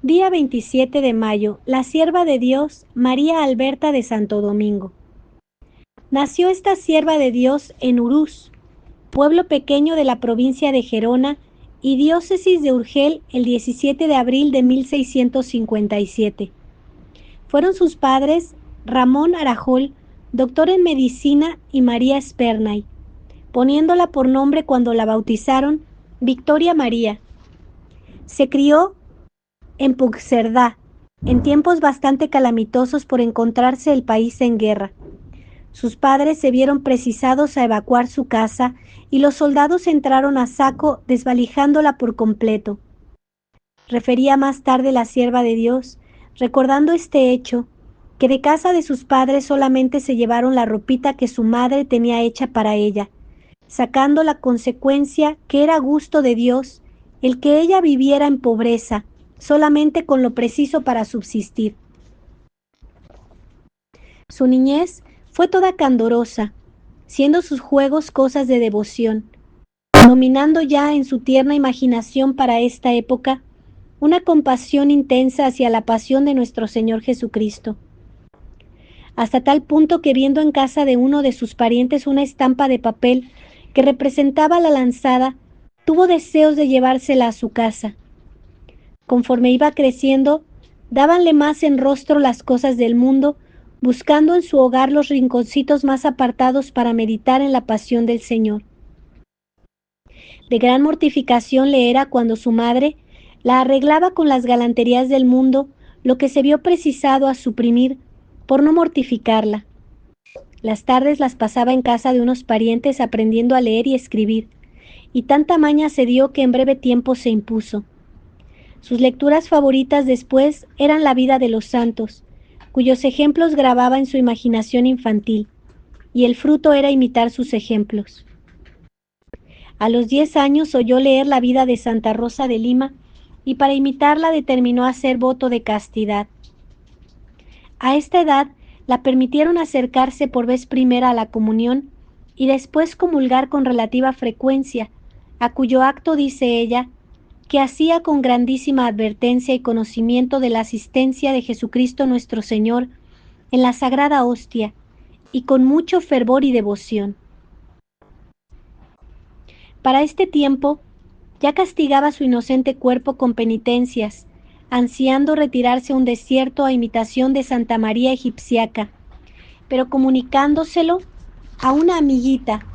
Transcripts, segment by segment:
Día 27 de mayo, la sierva de Dios, María Alberta de Santo Domingo. Nació esta sierva de Dios en Urús, pueblo pequeño de la provincia de Gerona y diócesis de Urgel, el 17 de abril de 1657. Fueron sus padres Ramón Arajol, doctor en medicina, y María Espernay, poniéndola por nombre cuando la bautizaron Victoria María. Se crió en Puigcerdá, en tiempos bastante calamitosos por encontrarse el país en guerra. Sus padres se vieron precisados a evacuar su casa y los soldados entraron a saco desvalijándola por completo. Refería más tarde la sierva de Dios, recordando este hecho, que de casa de sus padres solamente se llevaron la ropita que su madre tenía hecha para ella, sacando la consecuencia que era gusto de Dios el que ella viviera en pobreza, solamente con lo preciso para subsistir. Su niñez fue toda candorosa, siendo sus juegos cosas de devoción, dominando ya en su tierna imaginación para esta época una compasión intensa hacia la pasión de nuestro Señor Jesucristo, hasta tal punto que viendo en casa de uno de sus parientes una estampa de papel que representaba la lanzada, tuvo deseos de llevársela a su casa. Conforme iba creciendo, dábanle más en rostro las cosas del mundo, buscando en su hogar los rinconcitos más apartados para meditar en la pasión del Señor. De gran mortificación le era cuando su madre la arreglaba con las galanterías del mundo, lo que se vio precisado a suprimir por no mortificarla. Las tardes las pasaba en casa de unos parientes aprendiendo a leer y escribir, y tanta maña se dio que en breve tiempo se impuso. Sus lecturas favoritas después eran la vida de los santos, cuyos ejemplos grababa en su imaginación infantil, y el fruto era imitar sus ejemplos. A los 10 años oyó leer la vida de Santa Rosa de Lima, y para imitarla determinó hacer voto de castidad. A esta edad la permitieron acercarse por vez primera a la comunión y después comulgar con relativa frecuencia, a cuyo acto dice ella, que hacía con grandísima advertencia y conocimiento de la asistencia de Jesucristo nuestro Señor en la sagrada hostia, y con mucho fervor y devoción. Para este tiempo, ya castigaba su inocente cuerpo con penitencias, ansiando retirarse a un desierto a imitación de Santa María Egipciaca, pero comunicándoselo a una amiguita.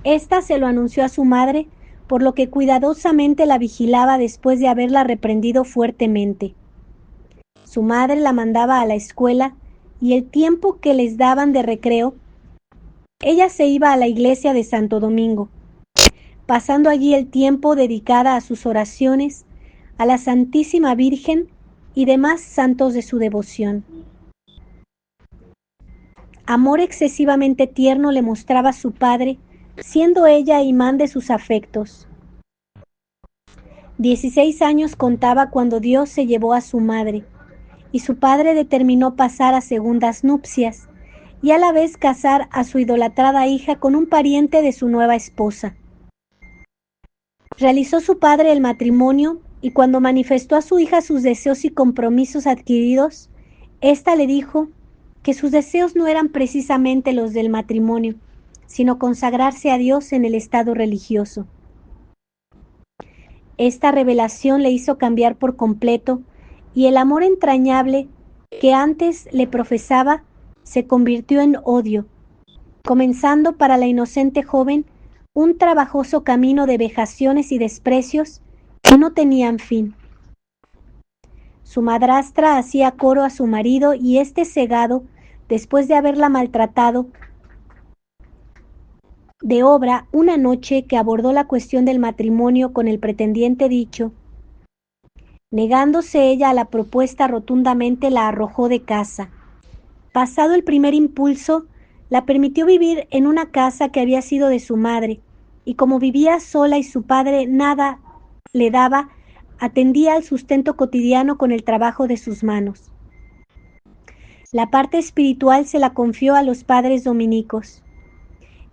Ésta se lo anunció a su madre, por lo que cuidadosamente la vigilaba después de haberla reprendido fuertemente. Su madre la mandaba a la escuela y el tiempo que les daban de recreo, ella se iba a la iglesia de Santo Domingo, pasando allí el tiempo dedicada a sus oraciones, a la Santísima Virgen y demás santos de su devoción. Amor excesivamente tierno le mostraba su padre, siendo ella imán de sus afectos. 16 años contaba cuando Dios se llevó a su madre, y su padre determinó pasar a segundas nupcias, y a la vez casar a su idolatrada hija con un pariente de su nueva esposa. Realizó su padre el matrimonio, y cuando manifestó a su hija sus deseos y compromisos adquiridos, ésta le dijo que sus deseos no eran precisamente los del matrimonio, sino consagrarse a Dios en el estado religioso. Esta revelación le hizo cambiar por completo, y el amor entrañable que antes le profesaba se convirtió en odio, comenzando para la inocente joven un trabajoso camino de vejaciones y desprecios que no tenían fin. Su madrastra hacía coro a su marido y este cegado, después de haberla maltratado de obra una noche que abordó la cuestión del matrimonio con el pretendiente dicho, negándose ella a la propuesta rotundamente la arrojó de casa. Pasado el primer impulso, la permitió vivir en una casa que había sido de su madre, y como vivía sola y su padre nada le daba, atendía al sustento cotidiano con el trabajo de sus manos. La parte espiritual se la confió a los padres dominicos,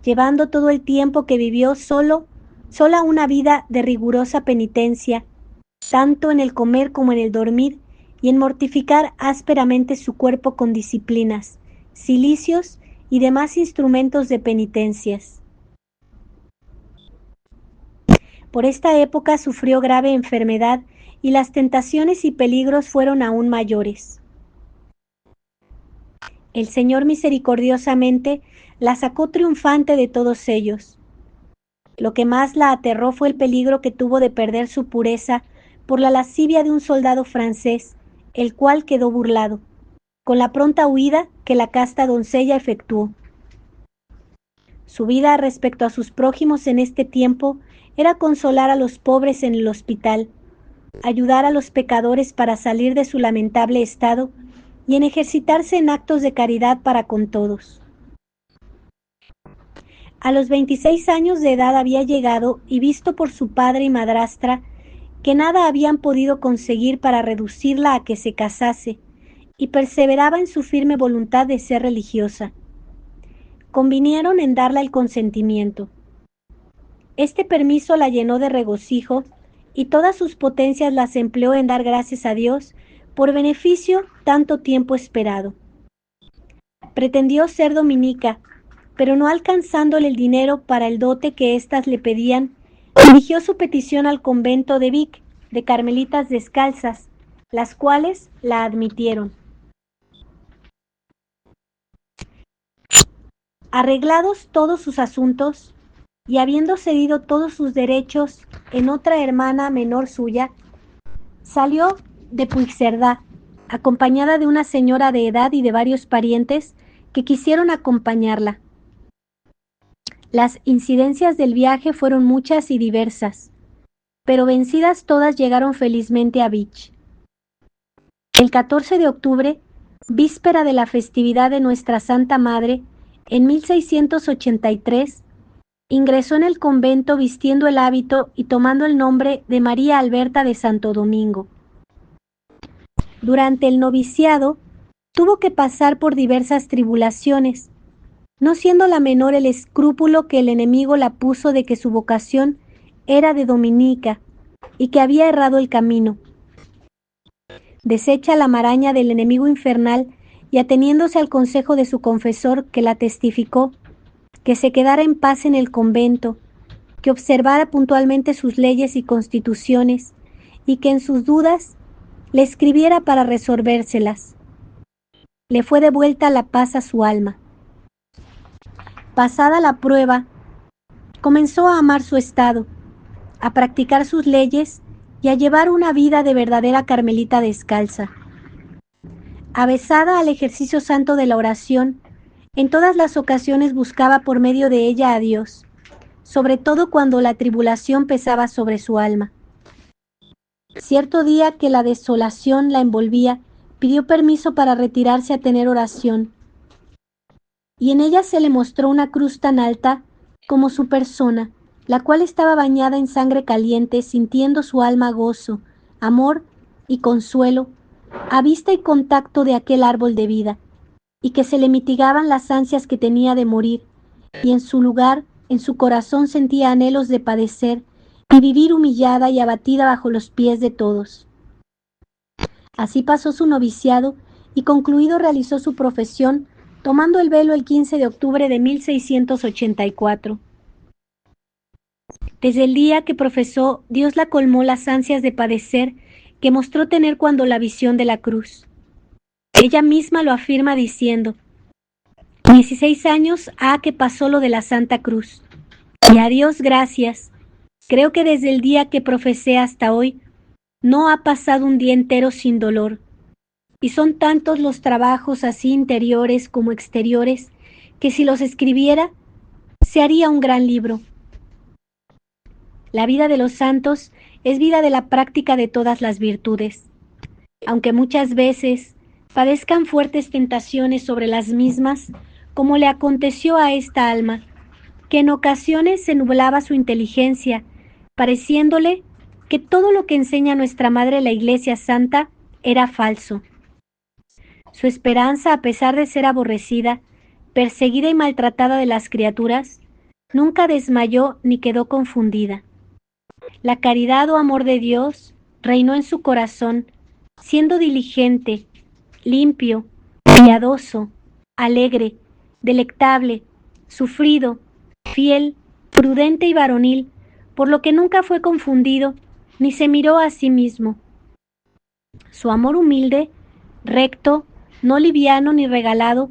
llevando todo el tiempo que vivió sola una vida de rigurosa penitencia, tanto en el comer como en el dormir, y en mortificar ásperamente su cuerpo con disciplinas, cilicios y demás instrumentos de penitencias. Por esta época sufrió grave enfermedad y las tentaciones y peligros fueron aún mayores. El Señor misericordiosamente la sacó triunfante de todos ellos. Lo que más la aterró fue el peligro que tuvo de perder su pureza por la lascivia de un soldado francés, el cual quedó burlado, con la pronta huida que la casta doncella efectuó. Su vida respecto a sus prójimos en este tiempo era consolar a los pobres en el hospital, ayudar a los pecadores para salir de su lamentable estado y en ejercitarse en actos de caridad para con todos. A los 26 años de edad había llegado y visto por su padre y madrastra que nada habían podido conseguir para reducirla a que se casase, y perseveraba en su firme voluntad de ser religiosa. Convinieron en darle el consentimiento. Este permiso la llenó de regocijo y todas sus potencias las empleó en dar gracias a Dios por beneficio tanto tiempo esperado. Pretendió ser dominica, pero no alcanzándole el dinero para el dote que éstas le pedían, dirigió su petición al convento de Vic, de Carmelitas Descalzas, las cuales la admitieron. Arreglados todos sus asuntos, y habiendo cedido todos sus derechos en otra hermana menor suya, salió de Puigcerdá, acompañada de una señora de edad y de varios parientes que quisieron acompañarla. Las incidencias del viaje fueron muchas y diversas, pero vencidas todas llegaron felizmente a Vich. El 14 de octubre, víspera de la festividad de Nuestra Santa Madre, en 1683, ingresó en el convento vistiendo el hábito y tomando el nombre de María Alberta de Santo Domingo. Durante el noviciado, tuvo que pasar por diversas tribulaciones, no siendo la menor el escrúpulo que el enemigo la puso de que su vocación era de dominica y que había errado el camino. Deshecha la maraña del enemigo infernal y ateniéndose al consejo de su confesor que la testificó, que se quedara en paz en el convento, que observara puntualmente sus leyes y constituciones y que en sus dudas le escribiera para resolvérselas. Le fue devuelta la paz a su alma. Pasada la prueba, comenzó a amar su estado, a practicar sus leyes y a llevar una vida de verdadera carmelita descalza. Avesada al ejercicio santo de la oración, en todas las ocasiones buscaba por medio de ella a Dios, sobre todo cuando la tribulación pesaba sobre su alma. Cierto día que la desolación la envolvía, pidió permiso para retirarse a tener oración, y en ella se le mostró una cruz tan alta como su persona, la cual estaba bañada en sangre caliente, sintiendo su alma gozo, amor y consuelo, a vista y contacto de aquel árbol de vida, y que se le mitigaban las ansias que tenía de morir, y en su lugar, en su corazón sentía anhelos de padecer y vivir humillada y abatida bajo los pies de todos. Así pasó su noviciado y concluido realizó su profesión, tomando el velo el 15 de octubre de 1684. Desde el día que profesó, Dios la colmó las ansias de padecer que mostró tener cuando la visión de la cruz. Ella misma lo afirma diciendo: 16 años ha que pasó lo de la Santa Cruz, y a Dios gracias, creo que desde el día que profesé hasta hoy, no ha pasado un día entero sin dolor, y son tantos los trabajos así interiores como exteriores, que si los escribiera, se haría un gran libro. La vida de los santos es vida de la práctica de todas las virtudes, aunque muchas veces padezcan fuertes tentaciones sobre las mismas, como le aconteció a esta alma, que en ocasiones se nublaba su inteligencia, pareciéndole que todo lo que enseña nuestra Madre la Iglesia Santa era falso. Su esperanza, a pesar de ser aborrecida, perseguida y maltratada de las criaturas, nunca desmayó ni quedó confundida. La caridad o amor de Dios reinó en su corazón, siendo diligente, limpio, piadoso, alegre, delectable, sufrido, fiel, prudente y varonil, por lo que nunca fue confundido, ni se miró a sí mismo. Su amor humilde, recto, no liviano ni regalado,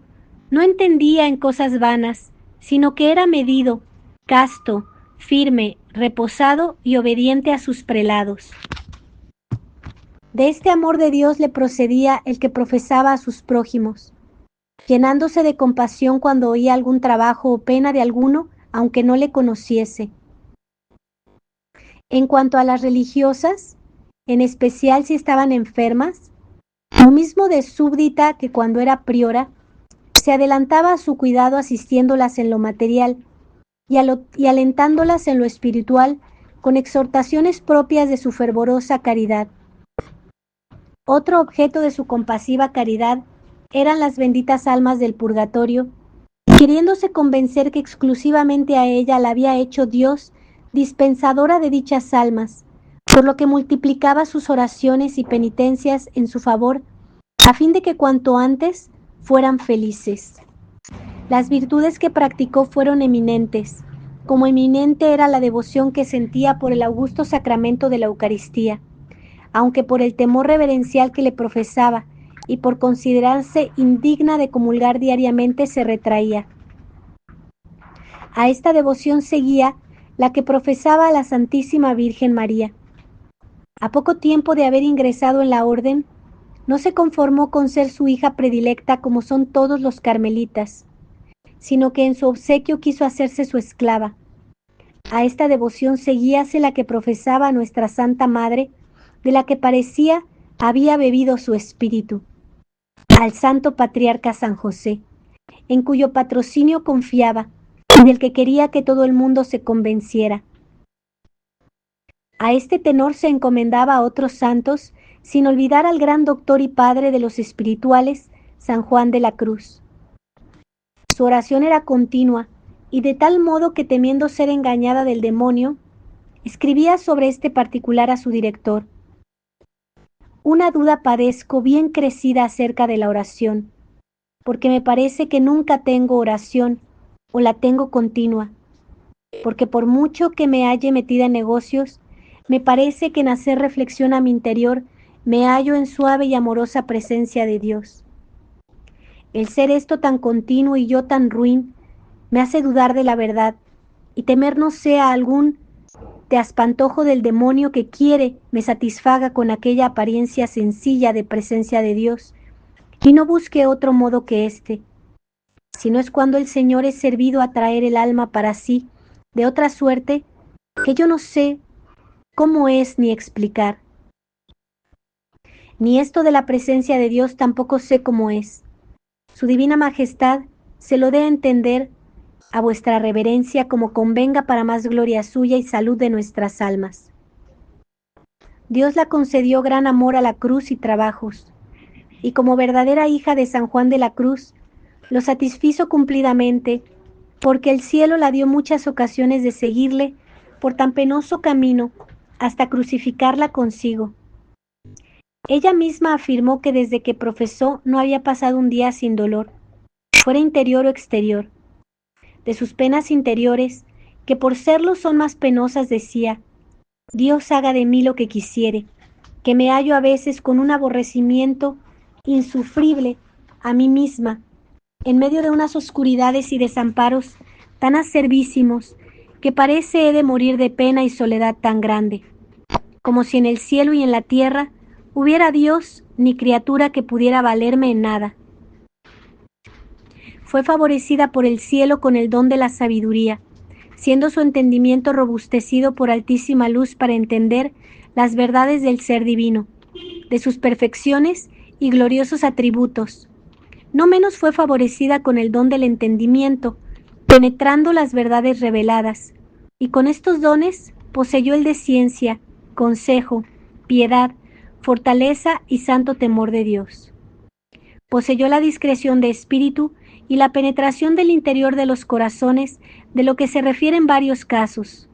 no entendía en cosas vanas, sino que era medido, casto, firme, reposado y obediente a sus prelados. De este amor de Dios le procedía el que profesaba a sus prójimos, llenándose de compasión cuando oía algún trabajo o pena de alguno, aunque no le conociese. En cuanto a las religiosas, en especial si estaban enfermas, lo mismo de súbdita que cuando era priora, se adelantaba a su cuidado asistiéndolas en lo material y alentándolas en lo espiritual con exhortaciones propias de su fervorosa caridad. Otro objeto de su compasiva caridad eran las benditas almas del purgatorio, queriéndose convencer que exclusivamente a ella la había hecho Dios dispensadora de dichas almas, por lo que multiplicaba sus oraciones y penitencias en su favor, a fin de que cuanto antes fueran felices. Las virtudes que practicó fueron eminentes, como eminente era la devoción que sentía por el augusto sacramento de la Eucaristía, aunque por el temor reverencial que le profesaba y por considerarse indigna de comulgar diariamente se retraía. A esta devoción seguía la que profesaba a la Santísima Virgen María. A poco tiempo de haber ingresado en la orden, no se conformó con ser su hija predilecta como son todos los carmelitas, sino que en su obsequio quiso hacerse su esclava. A esta devoción seguíase la que profesaba a nuestra Santa Madre, de la que parecía había bebido su espíritu, al Santo Patriarca San José, en cuyo patrocinio confiaba y del que quería que todo el mundo se convenciera. A este tenor se encomendaba a otros santos, sin olvidar al gran doctor y padre de los espirituales, San Juan de la Cruz. Su oración era continua, y de tal modo que, temiendo ser engañada del demonio, escribía sobre este particular a su director: una duda padezco bien crecida acerca de la oración, porque me parece que nunca tengo oración, o la tengo continua, porque por mucho que me halle metida en negocios, me parece que en hacer reflexión a mi interior me hallo en suave y amorosa presencia de Dios. El ser esto tan continuo y yo tan ruin me hace dudar de la verdad y temer no sea algún espantojo del demonio que quiere me satisfaga con aquella apariencia sencilla de presencia de Dios y no busque otro modo que este, sino es cuando el Señor es servido a traer el alma para sí de otra suerte que yo no sé cómo es ni explicar. Ni esto de la presencia de Dios tampoco sé cómo es. Su divina majestad se lo dé a entender a vuestra reverencia como convenga para más gloria suya y salud de nuestras almas. Dios la concedió gran amor a la cruz y trabajos, y como verdadera hija de San Juan de la Cruz, lo satisfizo cumplidamente, porque el cielo la dio muchas ocasiones de seguirle por tan penoso camino, hasta crucificarla consigo. Ella misma afirmó que desde que profesó no había pasado un día sin dolor, fuera interior o exterior. De sus penas interiores, que por serlo son más penosas, decía: Dios haga de mí lo que quisiere, que me hallo a veces con un aborrecimiento insufrible a mí misma, en medio de unas oscuridades y desamparos tan acervísimos, que parece he de morir de pena y soledad tan grande, como si en el cielo y en la tierra hubiera Dios ni criatura que pudiera valerme en nada. Fue favorecida por el cielo con el don de la sabiduría, siendo su entendimiento robustecido por altísima luz para entender las verdades del ser divino, de sus perfecciones y gloriosos atributos. No menos fue favorecida con el don del entendimiento, penetrando las verdades reveladas, y con estos dones poseyó el de ciencia, consejo, piedad, fortaleza y santo temor de Dios. Poseyó la discreción de espíritu y la penetración del interior de los corazones, de lo que se refieren varios casos.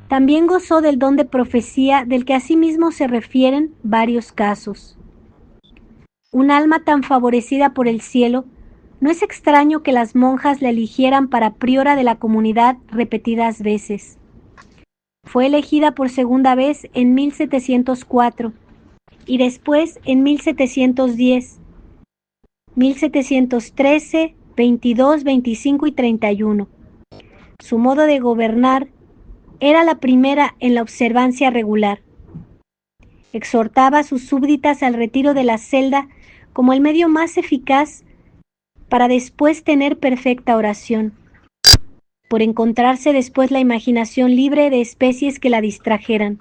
También gozó del don de profecía del que asimismo se refieren varios casos. Un alma tan favorecida por el cielo, no es extraño que las monjas la eligieran para priora de la comunidad repetidas veces. Fue elegida por segunda vez en 1704 y después en 1710, 1713, 22, 25 y 31. Su modo de gobernar era la primera en la observancia regular. Exhortaba a sus súbditas al retiro de la celda como el medio más eficaz para después tener perfecta oración, por encontrarse después la imaginación libre de especies que la distrajeran.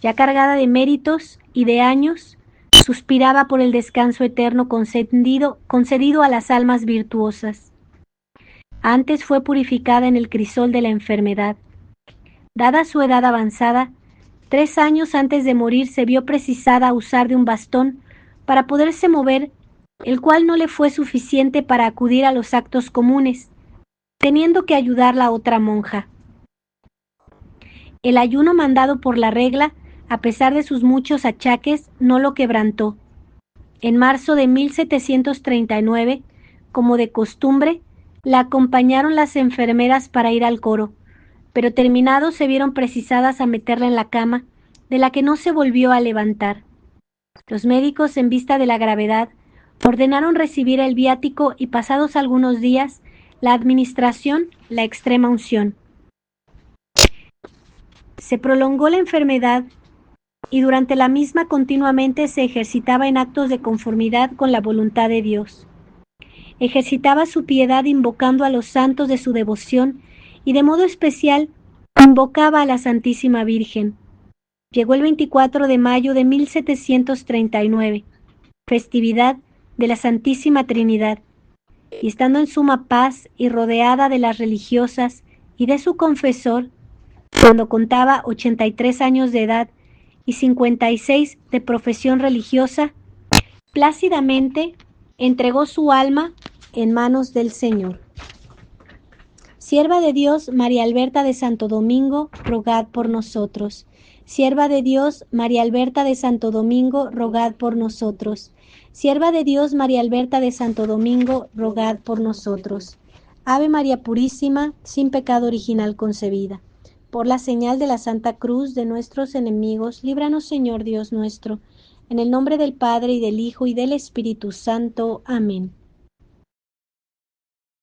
Ya cargada de méritos y de años, suspiraba por el descanso eterno concedido a las almas virtuosas. Antes fue purificada en el crisol de la enfermedad. Dada su edad avanzada, 3 años antes de morir se vio precisada a usar de un bastón para poderse mover, el cual no le fue suficiente para acudir a los actos comunes, teniendo que ayudarla otra monja. El ayuno mandado por la regla, a pesar de sus muchos achaques, no lo quebrantó. En marzo de 1739, como de costumbre, la acompañaron las enfermeras para ir al coro, pero terminados se vieron precisadas a meterla en la cama, de la que no se volvió a levantar. Los médicos, en vista de la gravedad, ordenaron recibir el viático y pasados algunos días, la administración, la extrema unción. Se prolongó la enfermedad y durante la misma continuamente se ejercitaba en actos de conformidad con la voluntad de Dios. Ejercitaba su piedad invocando a los santos de su devoción y de modo especial invocaba a la Santísima Virgen. Llegó el 24 de mayo de 1739, festividad de la Santísima Trinidad, y estando en suma paz y rodeada de las religiosas y de su confesor, cuando contaba 83 años de edad y 56 de profesión religiosa, plácidamente entregó su alma en manos del Señor. Sierva de Dios María Alberta de Santo Domingo, rogad por nosotros. Sierva de Dios María Alberta de Santo Domingo, rogad por nosotros. Sierva de Dios María Alberta de Santo Domingo, rogad por nosotros. Ave María Purísima, sin pecado original concebida. Por la señal de la Santa Cruz de nuestros enemigos, líbranos, Señor Dios nuestro. En el nombre del Padre, y del Hijo, y del Espíritu Santo. Amén.